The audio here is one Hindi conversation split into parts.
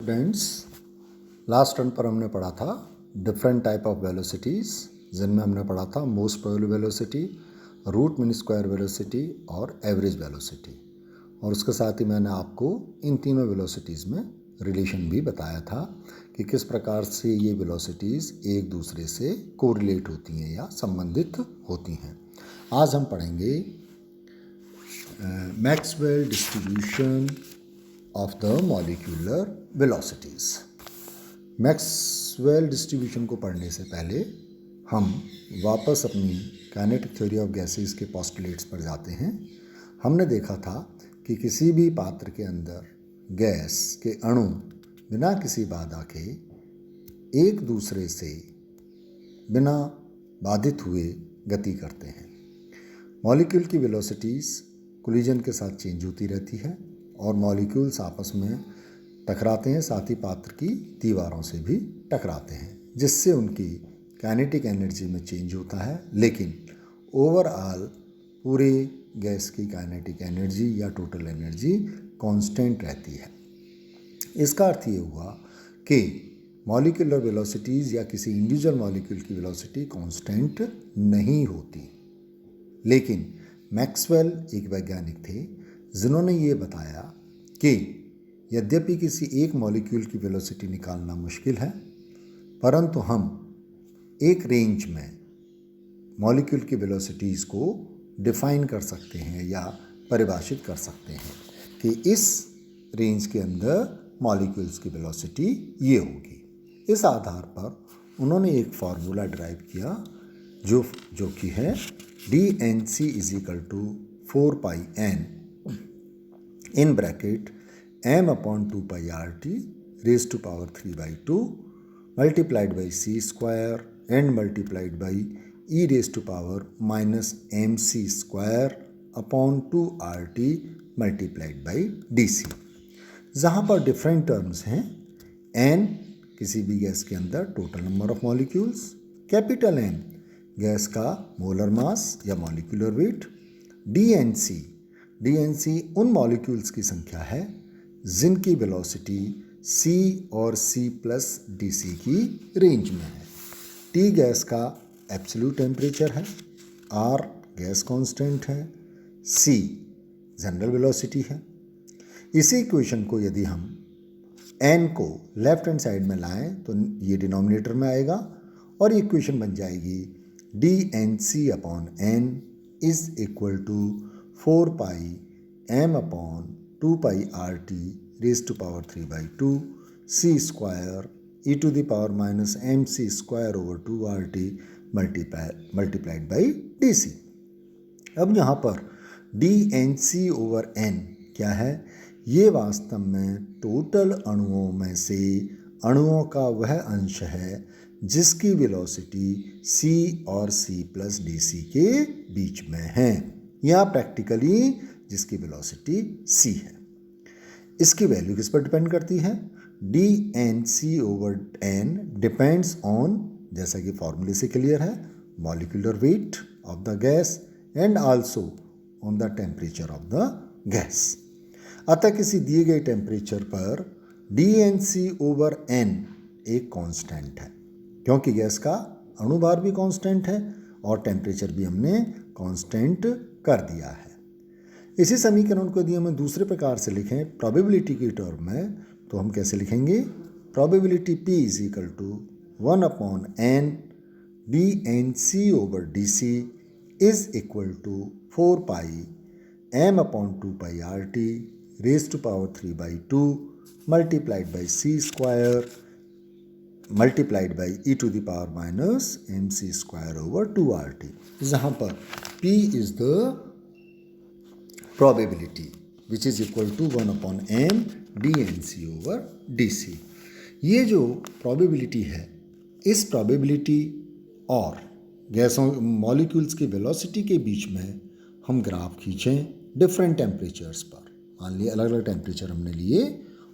स्टूडेंट्स, लास्ट टर्न पर हमने पढ़ा था डिफरेंट टाइप ऑफ वेलोसिटीज़, जिनमें हमने पढ़ा था most probable velocity, root mean square velocity और एवरेज वेलोसिटी। और उसके साथ ही मैंने आपको इन तीनों वेलोसिटीज़ में रिलेशन भी बताया था कि किस प्रकार से ये वेलोसिटीज़ एक दूसरे से कोरिलेट होती हैं या संबंधित होती हैं। आज हम पढ़ेंगे Maxwell distribution of the molecular velocities. Maxwell distribution को पढ़ने से पहले हम वापस अपनी काइनेटिक थ्योरी ऑफ गैसेस के पोस्टुलेट्स पर जाते हैं। हमने देखा था कि किसी भी पात्र के अंदर गैस के अणु बिना किसी बाधा के एक दूसरे से बिना बाधित हुए गति करते हैं। मॉलिक्यूल की वेलोसिटीज़ कोलिजन के साथ चेंज होती रहती है और मॉलिक्यूल्स आपस में टकराते हैं, साथ ही पात्र की दीवारों से भी टकराते हैं, जिससे उनकी काइनेटिक एनर्जी में चेंज होता है। लेकिन ओवरऑल पूरे गैस की काइनेटिक एनर्जी या टोटल एनर्जी कांस्टेंट रहती है। इसका अर्थ ये हुआ कि मॉलिक्यूलर वेलोसिटीज़ या किसी इंडिविजुअल मॉलिक्यूल की वेलोसिटी कांस्टेंट नहीं होती। लेकिन मैक्सवेल एक वैज्ञानिक थे जिन्होंने ये बताया कि यद्यपि किसी एक मॉलिक्यूल की वेलोसिटी निकालना मुश्किल है, परंतु हम एक रेंज में मॉलिक्यूल की वेलोसिटीज़ को डिफाइन कर सकते हैं या परिभाषित कर सकते हैं कि इस रेंज के अंदर मॉलिक्यूल्स की वेलोसिटी ये होगी। इस आधार पर उन्होंने एक फार्मूला डिराइव किया जो कि है dnc = 4 pi n in bracket m upon 2 pi RT raised to power 3/2 multiplied by c square and multiplied by e raised to power minus mc square upon 2 RT multiplied by dc। जहाँ पर डिफरेंट टर्म्स हैं n किसी भी गैस के अंदर total number of molecules, capital M gas का मोलर मास या मॉलिक्यूलर वेट, डीएनसी उन मॉलिक्यूल्स की संख्या है जिनकी वेलोसिटी c और c+dc की रेंज में है। T गैस का एब्सोल्यूट टेम्परेचर है, R गैस कांस्टेंट है, c जनरल वेलोसिटी है। इसी इक्वेशन को यदि हम n को लेफ्ट हैंड साइड में लाएं तो ये डिनोमिनेटर में आएगा और ये इक्वेशन बन जाएगी dnc/n = 4 pi m upon 2 pi RT raised to power 3/2 c square e to the power minus mc square over 2 RT multiplied by dc। अब यहाँ पर dnc/n क्या है? ये वास्तव में टोटल अणुओं में से अणुओं का वह अंश है जिसकी वेलोसिटी c और c+dc के बीच में है, या प्रैक्टिकली जिसकी वेलोसिटी c है। इसकी वैल्यू किस पर डिपेंड करती है? dnc/n डिपेंड्स ऑन, जैसा कि फॉर्मूले से क्लियर है, molecular weight of the gas and also on the temperature of the gas. अतः किसी दिए गए टेम्परेचर पर dnc/n एक कांस्टेंट है, क्योंकि गैस का अणु भार भी कांस्टेंट है और टेम्परेचर भी हमने कांस्टेंट कर दिया है। इसी समीकरण को यदि हमें दूसरे प्रकार से लिखें प्रोबेबिलिटी की टर्म में, तो हम कैसे लिखेंगे? Probability P = 1/n dnc/dc = 4 pi m upon 2 pi RT raised to power 3/2 multiplied by c square multiplied by e to the power minus mc square over 2 RT, जहाँ पर P is the probability which is equal to 1/m dnc/dc। ये जो probability है, इस probability और गैसों मॉलिक्यूल्स की वेलोसिटी के बीच में हम ग्राफ खींचें डिफरेंट टेम्परेचर्स पर। मान लिया अलग अलग टेम्परेचर हमने लिए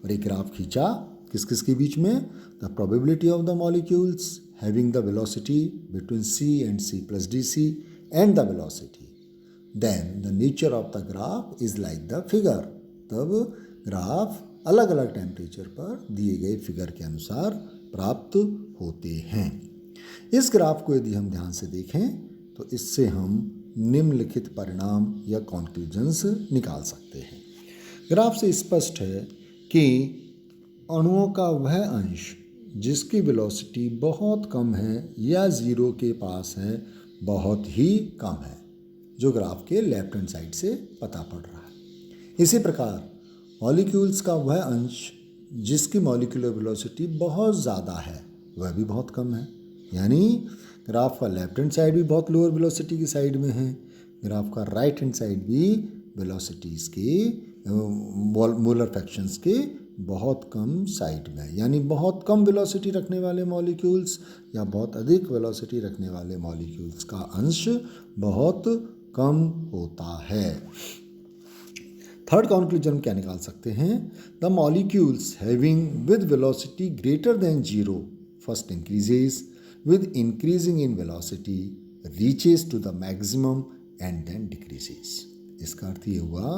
और एक ग्राफ खींचा किस किस के बीच में? The probability of the molecules having the velocity between c and c+dc and the velocity, then the nature of the graph is like the figure. तब ग्राफ अलग अलग टेम्परेचर पर दिए गए फिगर के अनुसार प्राप्त होते हैं। इस ग्राफ को यदि हम ध्यान से देखें तो इससे हम निम्नलिखित परिणाम या कॉन्क्लूजन्स निकाल सकते हैं। ग्राफ से स्पष्ट है कि अणुओं का वह अंश जिसकी वेलोसिटी बहुत कम है या ज़ीरो के पास है बहुत ही कम है, जो ग्राफ के लेफ्ट हैंड साइड से पता पड़ रहा है। इसी प्रकार मॉलिक्यूल्स का वह अंश जिसकी मॉलिक्यूलर वेलोसिटी बहुत ज़्यादा है वह भी बहुत कम है, यानी ग्राफ का लेफ्ट हैंड साइड भी बहुत लोअर वेलोसिटी की साइड में है, ग्राफ का राइट हैंड साइड भी वेलोसिटीज़ के मोलर फ्रैक्शंस के बहुत कम साइड में, यानी बहुत कम वेलोसिटी रखने वाले मॉलिक्यूल्स या बहुत अधिक वेलोसिटी रखने वाले मॉलिक्यूल्स का अंश बहुत कम होता है। थर्ड कंक्लूजन क्या निकाल सकते हैं? The molecules having with velocity greater than zero first increases, with increasing in velocity reaches to the maximum and then decreases. इसका अर्थ ये हुआ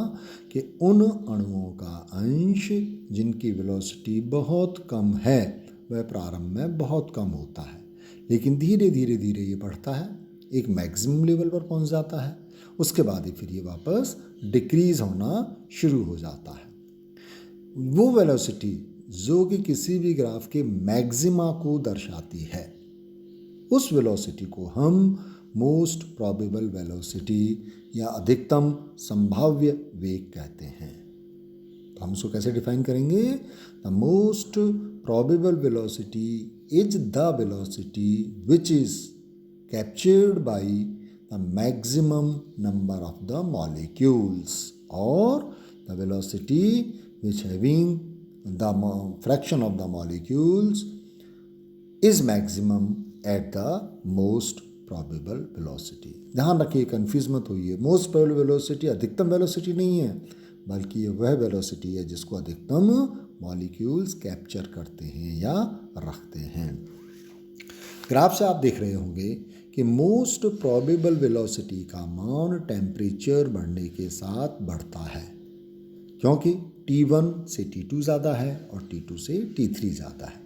कि उन अणुओं का अंश जिनकी वेलोसिटी बहुत कम है वह प्रारंभ में बहुत कम होता है, लेकिन धीरे धीरे धीरे ये बढ़ता है, एक मैक्सिमम लेवल पर पहुंच जाता है, उसके बाद ही फिर ये वापस डिक्रीज होना शुरू हो जाता है। वो वेलोसिटी जो कि किसी भी ग्राफ के मैक्सिमा को दर्शाती है, उस वेलोसिटी को हम मोस्ट प्रोबेबल वेलोसिटी या अधिकतम संभाव्य वेग कहते हैं। तो हम उसको कैसे डिफाइन करेंगे? The most probable velocity is the velocity which is captured by the maximum number of the molecules, और the velocity which having the fraction of the molecules is maximum at the most probable velocity. ध्यान रखिए, कंफ्यूज मत होइए, मोस्ट प्रोबेबल वेलोसिटी अधिकतम वेलोसिटी नहीं है, बल्कि ये वह वेलोसिटी है जिसको अधिकतम मॉलिक्यूल्स कैप्चर करते हैं या रखते हैं। ग्राफ से आप देख रहे होंगे कि मोस्ट प्रोबेबल वेलोसिटी का मान टेम्परेचर बढ़ने के साथ बढ़ता है, क्योंकि T1 से T2 ज़्यादा है और T2 से T3 ज़्यादा है।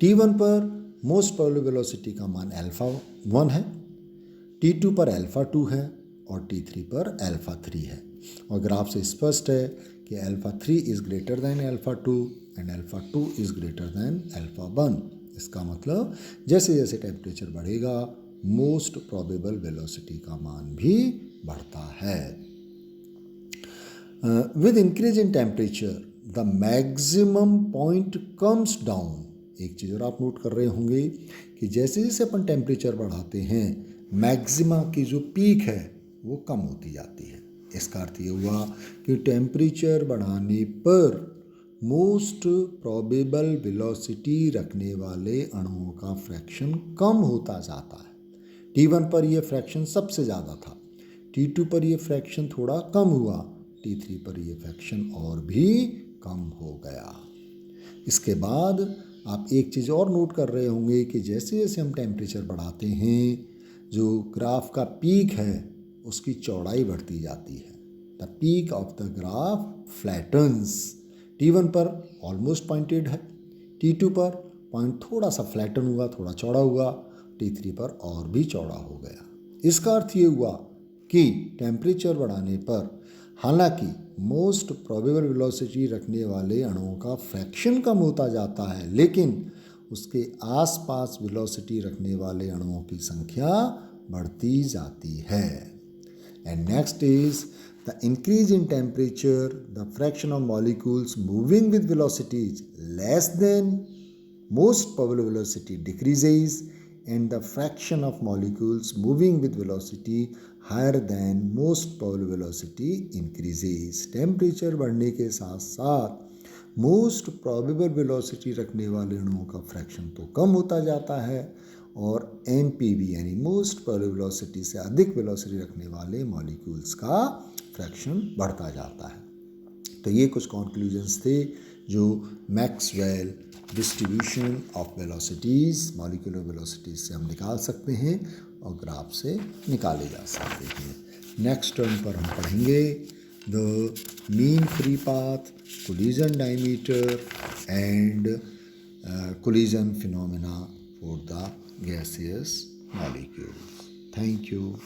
T1 पर मोस्ट प्रोबेबल वेलोसिटी का मान α1 है, T2 पर α2 है और T3 पर α3 है। और ग्राफ से स्पष्ट है कि α3 is greater than α2 and α2 is greater than α1। इसका मतलब जैसे जैसे टेम्परेचर बढ़ेगा मोस्ट प्रोबेबल वेलोसिटी का मान भी बढ़ता है। With increase in temperature the maximum point comes down. एक चीज़ और आप नोट कर रहे होंगे कि जैसे जैसे अपन टेम्परेचर बढ़ाते हैं मैक्सिमा की जो पीक है वो कम होती जाती है। इसका अर्थ ये हुआ कि टेम्परेचर बढ़ाने पर मोस्ट प्रोबेबल वेलोसिटी रखने वाले अणुओं का फ्रैक्शन कम होता जाता है। T1 पर यह फ्रैक्शन सबसे ज़्यादा था, T2 पर यह फ्रैक्शन थोड़ा कम हुआ, T3 पर यह फ्रैक्शन और भी कम हो गया। इसके बाद आप एक चीज़ और नोट कर रहे होंगे कि जैसे जैसे हम टेम्परेचर बढ़ाते हैं जो ग्राफ का पीक है उसकी चौड़ाई बढ़ती जाती है। The peak of the graph flattens. T1 पर ऑलमोस्ट पॉइंटेड है, T2 पर पॉइंट थोड़ा सा फ्लैटन हुआ, थोड़ा चौड़ा हुआ, T3 पर और भी चौड़ा हो गया। इसका अर्थ ये हुआ कि टेम्परेचर बढ़ाने पर हालांकि मोस्ट प्रोबेबल वेलोसिटी रखने वाले अणुओं का फ्रैक्शन कम होता जाता है, लेकिन उसके आसपास वेलोसिटी रखने वाले अणुओं की संख्या बढ़ती जाती है। And next is the increase in temperature the fraction of molecules moving with velocities less than most probable velocity decreases and the fraction of molecules moving with velocity higher than most probable velocity increases। Temperature बढ़ने के साथ साथ मोस्ट प्रोबेबल वेलोसिटी रखने वाले अणुओं का फ्रैक्शन तो कम होता जाता है और MPV यानी मोस्ट प्रोबेबल वेलोसिटी से अधिक वेलोसिटी रखने वाले मॉलिक्यूल्स का फ्रैक्शन बढ़ता जाता है। तो ये कुछ कॉन्क्लूजन्स थे जो Maxwell distribution of velocities, molecular velocities से हम निकाल सकते हैं और ग्राफ से निकाले जा सकते हैं। नेक्स्ट टर्म पर हम पढ़ेंगे the mean free path, collision diameter, and collision phenomena for the gaseous molecules. Thank you.